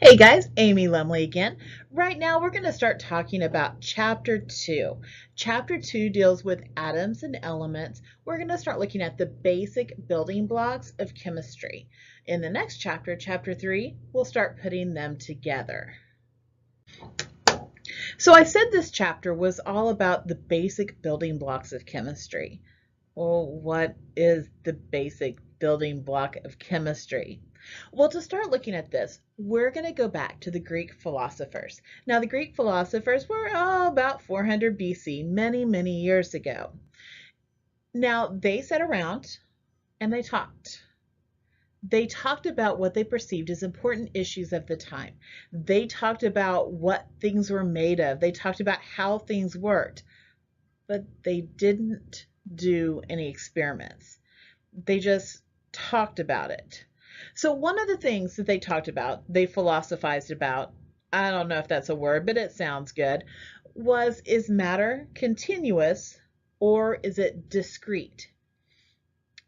Hey guys, Amy Lumley again. Right now we're going to start talking about Chapter 2. Chapter 2 deals with atoms and elements. We're going to start looking at the basic building blocks of chemistry. In the next chapter, Chapter 3, we'll start putting them together. So I said this chapter was all about the basic building blocks of chemistry. Well, what is the basic building block of chemistry? Well, to start looking at this, we're going to go back to the Greek philosophers. Now, the Greek philosophers were about 400 BC, many, many years ago. Now, they sat around and they talked. They talked about what they perceived as important issues of the time. They talked about what things were made of. They talked about how things worked, but they didn't do any experiments. They just talked about it. So one of the things that they talked about, they philosophized about, I don't know if that's a word, but it sounds good, is matter continuous or is it discrete?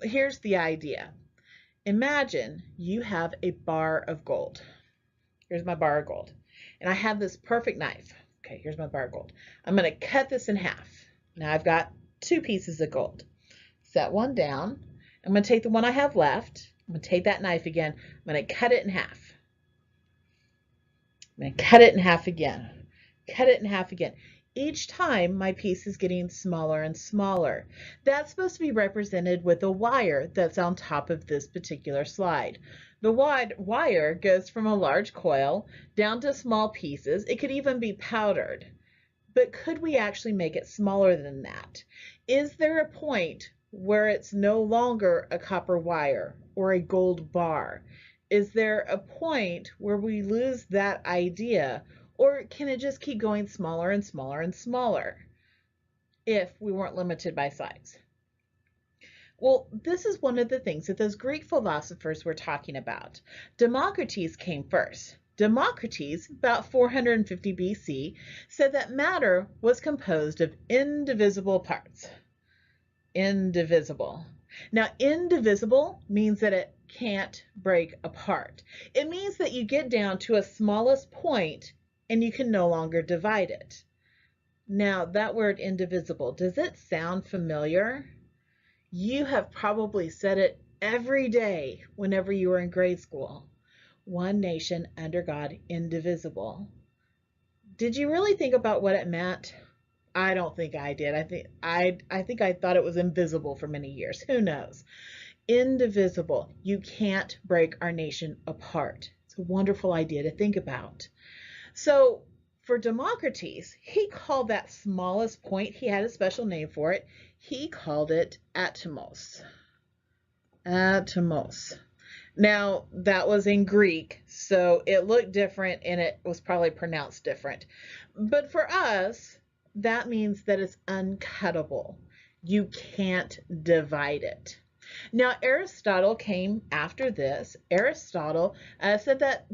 Here's the idea. Imagine you have a bar of gold. Here's my bar of gold. And I have this perfect knife. Okay, here's my bar of gold. I'm going to cut this in half. Now I've got 2 pieces of gold. Set one down. I'm going to take the one I have left. I'm going to take that knife again. I'm going to cut it in half. I'm going to cut it in half again. Cut it in half again. Each time my piece is getting smaller and smaller. That's supposed to be represented with a wire that's on top of this particular slide. The wire goes from a large coil down to small pieces. It could even be powdered. But could we actually make it smaller than that? Is there a point where it's no longer a copper wire or a gold bar? Is there a point where we lose that idea, or can it just keep going smaller and smaller and smaller if we weren't limited by size? Well, this is one of the things that those Greek philosophers were talking about. Democritus came first. Democritus, about 450 BC, said that matter was composed of indivisible parts. Indivisible. Now, indivisible means that it can't break apart. It means that you get down to a smallest point and you can no longer divide it. Now, that word indivisible, does it sound familiar? You have probably said it every day whenever you were in grade school. One nation under God, indivisible. Did you really think about what it meant? I don't think I did. I think I thought it was invisible for many years. Who knows? Indivisible. You can't break our nation apart. It's a wonderful idea to think about. So for Democritus, he called that smallest point, he had a special name for it. He called it atomos. Atomos. Now, that was in Greek, so it looked different and it was probably pronounced different. But for us, that means that it's uncuttable. You can't divide it. Now, Aristotle came after this. Aristotle said that,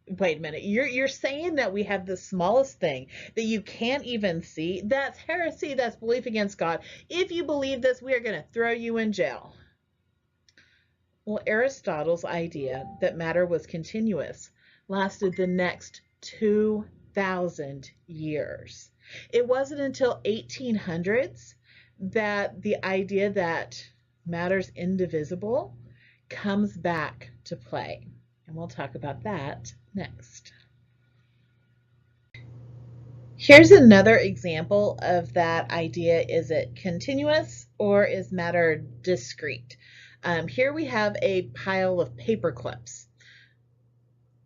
wait a minute, you're saying that we have the smallest thing that you can't even see? That's heresy. That's belief against God. If you believe this, we are going to throw you in jail. Well, Aristotle's idea that matter was continuous lasted the next 2,000 years. It wasn't until 1800s that the idea that matter's indivisible comes back to play. And we'll talk about that next. Here's another example of that idea. Is it continuous or is matter discrete? Here we have a pile of paper clips.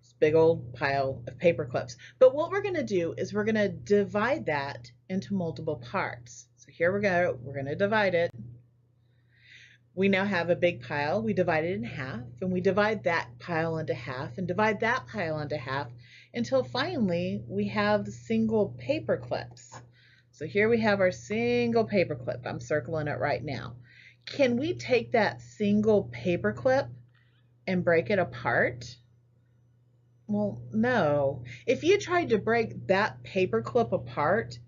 This big old pile of paper clips. But what we're going to do is we're going to divide that into multiple parts. So here we go. We're going to divide it. We now have a big pile. We divide it in half, and we divide that pile into half, and divide that pile into half, until finally we have single paper clips. So here we have our single paper clip. I'm circling it right now. Can we take that single paper clip and break it apart? Well, no. If you tried to break that paper clip apart,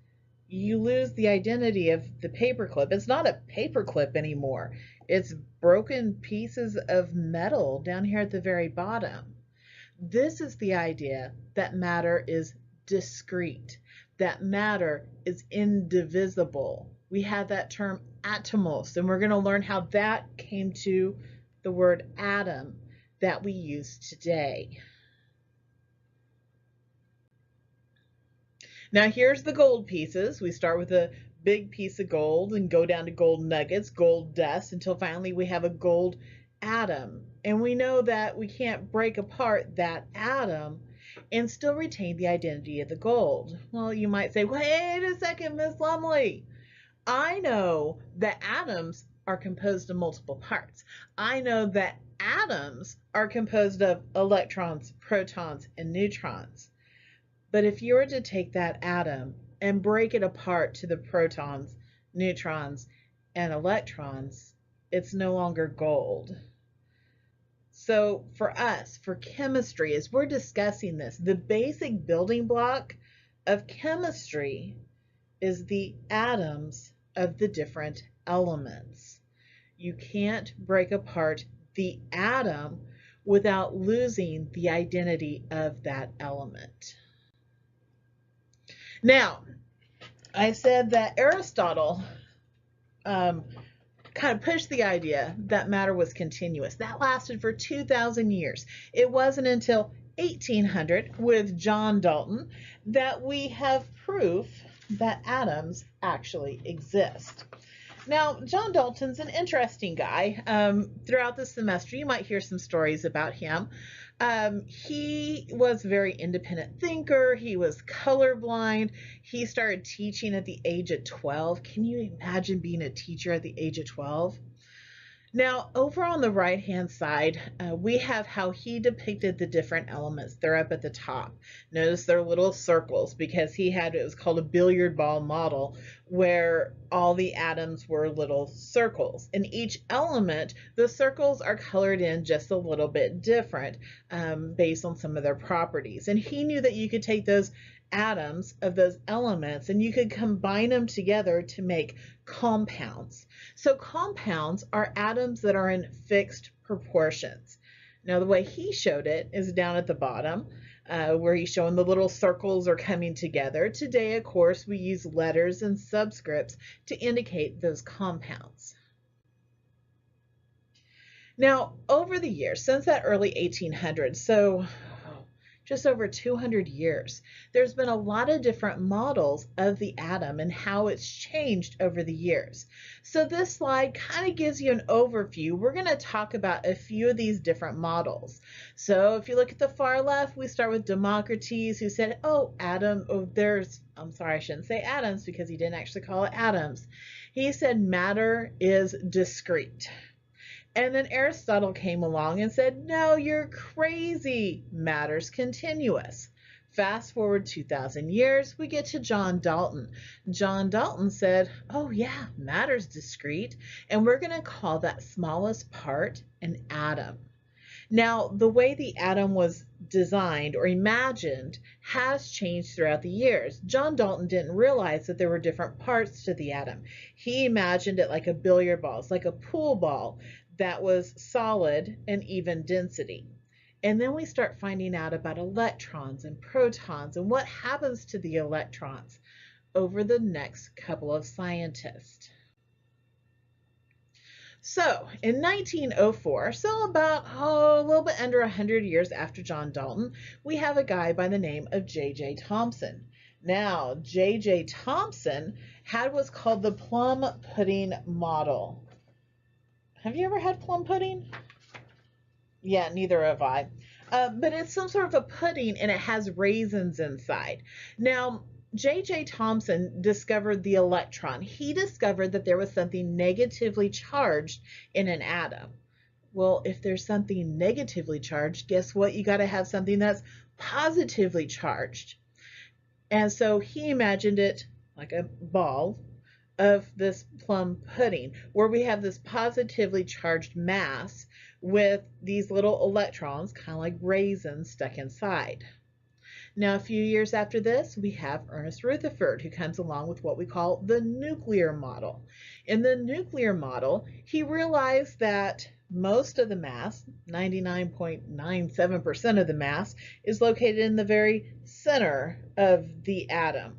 you lose the identity of the paper clip. It's not a paper clip anymore. It's broken pieces of metal down here at the very bottom. This is the idea that matter is discrete, that matter is indivisible. We have that term atomos, and we're going to learn how that came to the word atom that we use today. Now here's the gold pieces. We start with a big piece of gold and go down to gold nuggets, gold dust, until finally we have a gold atom. And we know that we can't break apart that atom and still retain the identity of the gold. Well, you might say, wait a second, Miss Lumley. I know that atoms are composed of multiple parts. I know that atoms are composed of electrons, protons, and neutrons. But if you were to take that atom and break it apart to the protons, neutrons, and electrons, it's no longer gold. So for us, for chemistry, as we're discussing this, the basic building block of chemistry is the atoms of the different elements. You can't break apart the atom without losing the identity of that element. Now, I said that Aristotle kind of pushed the idea that matter was continuous. That lasted for 2,000 years. It wasn't until 1800 with John Dalton that we have proof that atoms actually exist. Now, John Dalton's an interesting guy. Throughout the semester, you might hear some stories about him. He was a very independent thinker. He was colorblind. He started teaching at the age of 12. Can you imagine being a teacher at the age of 12? Now, over on the right-hand side, we have how he depicted the different elements. They're up at the top. Notice they're little circles because it was called a billiard ball model, where all the atoms were little circles. In each element, the circles are colored in just a little bit different based on some of their properties. And he knew that you could take those atoms of those elements and you could combine them together to make compounds. So compounds are atoms that are in fixed proportions. Now the way he showed it is down at the bottom where he's showing the little circles are coming together. Today, of course, we use letters and subscripts to indicate those compounds. Now, over the years, since that early 1800s, so just over 200 years, there's been a lot of different models of the atom and how it's changed over the years. So this slide kind of gives you an overview. We're going to talk about a few of these different models. So if you look at the far left, we start with Democritus, who said, I'm sorry, I shouldn't say atoms because he didn't actually call it atoms. He said matter is discrete. And then Aristotle came along and said, no, you're crazy. Matter's continuous. Fast forward 2,000 years, we get to John Dalton. John Dalton said, oh yeah, matter's discrete, and we're going to call that smallest part an atom. Now, the way the atom was designed or imagined has changed throughout the years. John Dalton didn't realize that there were different parts to the atom. He imagined it like a billiard ball. It's like a pool ball that was solid and even density. And then we start finding out about electrons and protons and what happens to the electrons over the next couple of scientists. So in 1904, so about a little bit under 100 years after John Dalton, we have a guy by the name of J.J. Thomson. Now, J.J. Thomson had what's called the plum pudding model. Have you ever had plum pudding? Yeah, neither have I. But it's some sort of a pudding and it has raisins inside. Now, J.J. Thomson discovered the electron. He discovered that there was something negatively charged in an atom. Well, if there's something negatively charged, guess what? You got to have something that's positively charged. And so he imagined it like a ball of this plum pudding where we have this positively charged mass with these little electrons, kind of like raisins, stuck inside. Now, a few years after this, we have Ernest Rutherford, who comes along with what we call the nuclear model. In the nuclear model, he realized that Most of the mass, 99.97% of the mass, is located in the very center of the atom.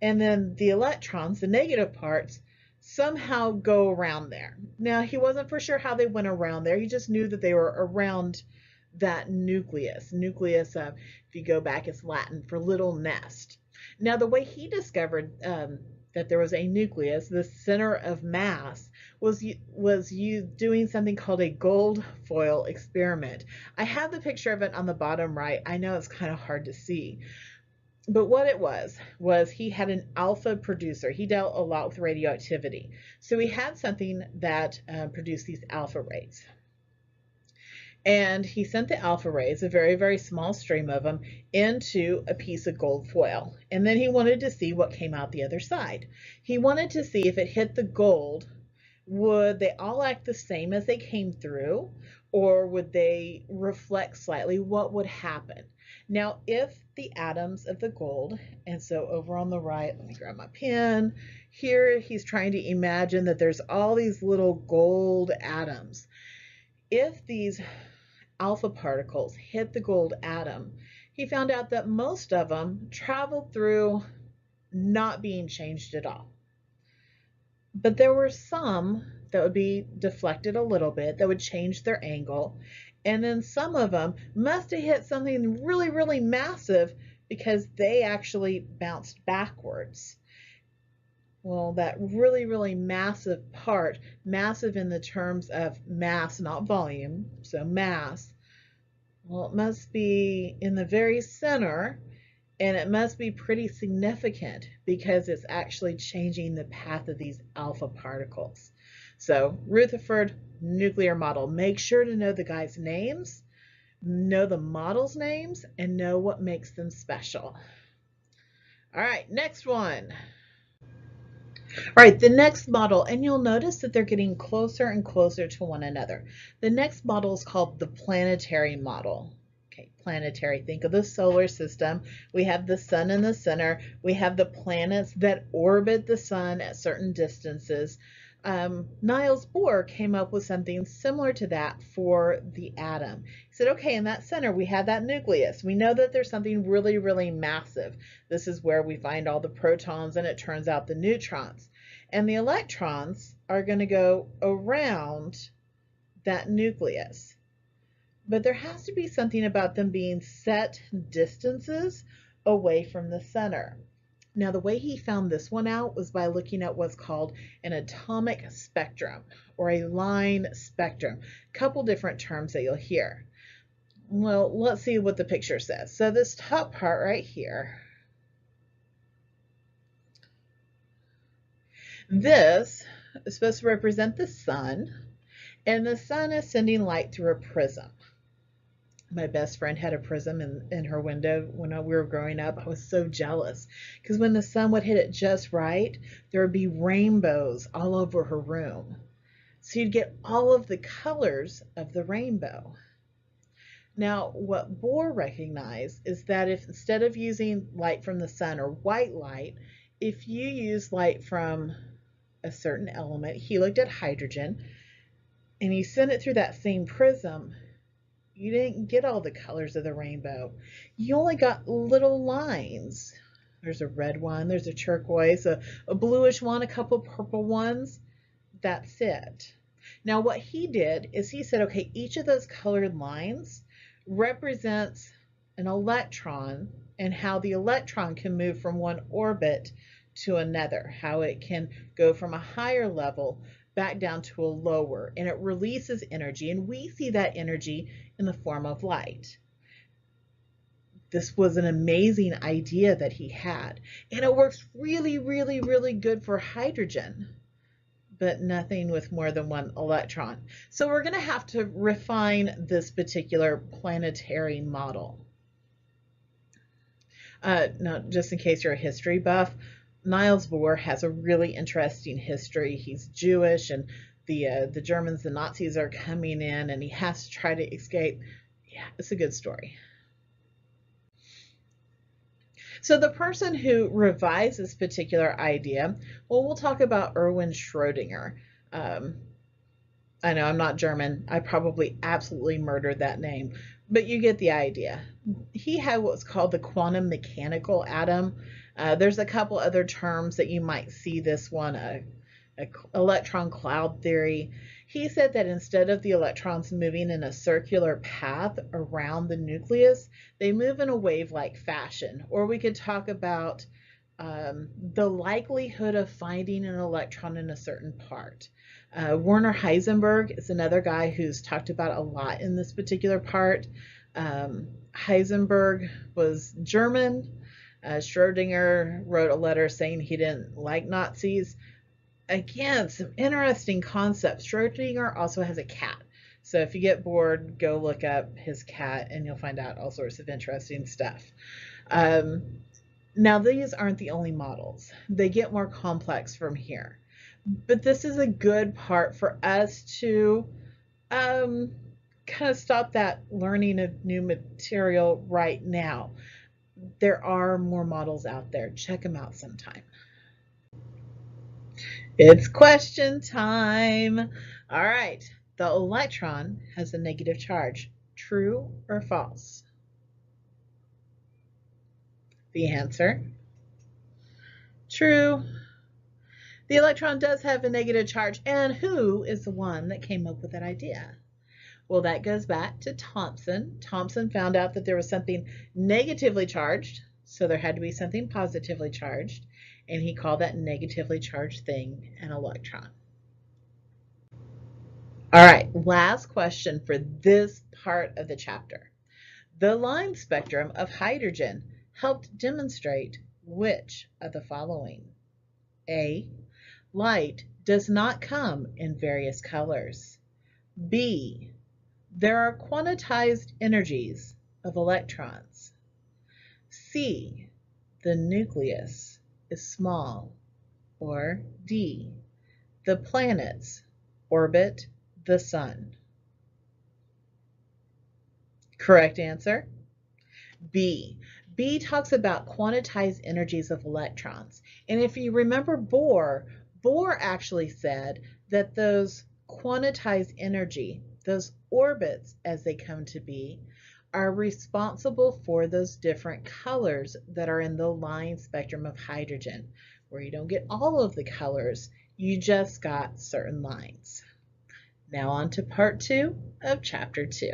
And then the electrons, the negative parts, somehow go around there. Now, he wasn't for sure how they went around there. He just knew that they were around that nucleus. Nucleus, if you go back, it's Latin for little nest. Now, the way he discovered that there was a nucleus, the center of mass, was you doing something called a gold foil experiment. I have the picture of it on the bottom right. I know it's kind of hard to see. But what it was he had an alpha producer. He dealt a lot with radioactivity. So he had something that produced these alpha rays. And he sent the alpha rays, a very, very small stream of them, into a piece of gold foil. And then he wanted to see what came out the other side. He wanted to see if it hit the gold, would they all act the same as they came through, or would they reflect slightly? What would happen? Now, if the atoms of the gold, and so over on the right, let me grab my pen. Here he's trying to imagine that there's all these little gold atoms. If these alpha particles hit the gold atom, he found out that most of them traveled through not being changed at all. But there were some that would be deflected a little bit, that would change their angle, and then some of them must have hit something really, really massive because they actually bounced backwards. Well, that really, really massive part, massive in the terms of mass, not volume, so mass, well, it must be in the very center, and it must be pretty significant because it's actually changing the path of these alpha particles. So Rutherford nuclear model. Make sure to know the guys' names, know the models' names, and know what makes them special. All right, next one. All right, the next model, and you'll notice that they're getting closer and closer to one another. The next model is called the planetary model. Okay, planetary, think of the solar system. We have the sun in the center. We have the planets that orbit the sun at certain distances. Niels Bohr came up with something similar to that for the atom. He said, okay, in that center, we have that nucleus. We know that there's something really, really massive. This is where we find all the protons, and it turns out the neutrons. And the electrons are going to go around that nucleus. But there has to be something about them being set distances away from the center. Now, the way he found this one out was by looking at what's called an atomic spectrum or a line spectrum. A couple different terms that you'll hear. Well, let's see what the picture says. So this top part right here, this is supposed to represent the sun, and the sun is sending light through a prism. My best friend had a prism in her window when we were growing up. I was so jealous because when the sun would hit it just right, there would be rainbows all over her room. So you'd get all of the colors of the rainbow. Now, what Bohr recognized is that if instead of using light from the sun or white light, if you use light from a certain element, he looked at hydrogen and he sent it through that same prism, you didn't get all the colors of the rainbow. You only got little lines. There's a red one, there's a turquoise, a bluish one, a couple purple ones. That's it. Now what he did is he said, okay, each of those colored lines represents an electron and how the electron can move from one orbit to another, how it can go from a higher level back down to a lower, and it releases energy, and we see that energy in the form of light. This was an amazing idea that he had, and it works really, really, really good for hydrogen, but nothing with more than one electron. So we're going to have to refine this particular planetary model. Now, just in case you're a history buff, Niels Bohr has a really interesting history. He's Jewish, and the Germans, the Nazis, are coming in, and he has to try to escape. Yeah, it's a good story. So the person who revised this particular idea, well, we'll talk about Erwin Schrödinger. I know I'm not German. I probably absolutely murdered that name, but you get the idea. He had what's called the quantum mechanical atom. There's a couple other terms that you might see this one, electron cloud theory. He said that instead of the electrons moving in a circular path around the nucleus, they move in a wave-like fashion. Or we could talk about the likelihood of finding an electron in a certain part. Werner Heisenberg is another guy who's talked about a lot in this particular part. Heisenberg was German. Schrödinger wrote a letter saying he didn't like Nazis. Again, some interesting concepts. Schrödinger also has a cat. So if you get bored, go look up his cat and you'll find out all sorts of interesting stuff. Now, these aren't the only models. They get more complex from here. But this is a good part for us to kind of stop that learning of new material right now. There are more models out there. Check them out sometime. It's question time. All right. The electron has a negative charge. True or false? The answer, true. The electron does have a negative charge. And who is the one that came up with that idea? Well, that goes back to Thomson. Thomson found out that there was something negatively charged, so there had to be something positively charged, and he called that negatively charged thing an electron. All right, last question for this part of the chapter. The line spectrum of hydrogen helped demonstrate which of the following? A, light does not come in various colors. B, there are quantized energies of electrons. C, the nucleus is small. Or D, the planets orbit the sun. Correct answer, B. B talks about quantized energies of electrons. And if you remember Bohr actually said that those quantized energy, those orbits as they come to be, are responsible for those different colors that are in the line spectrum of hydrogen, where you don't get all of the colors, you just got certain lines. Now on to part 2 of chapter 2.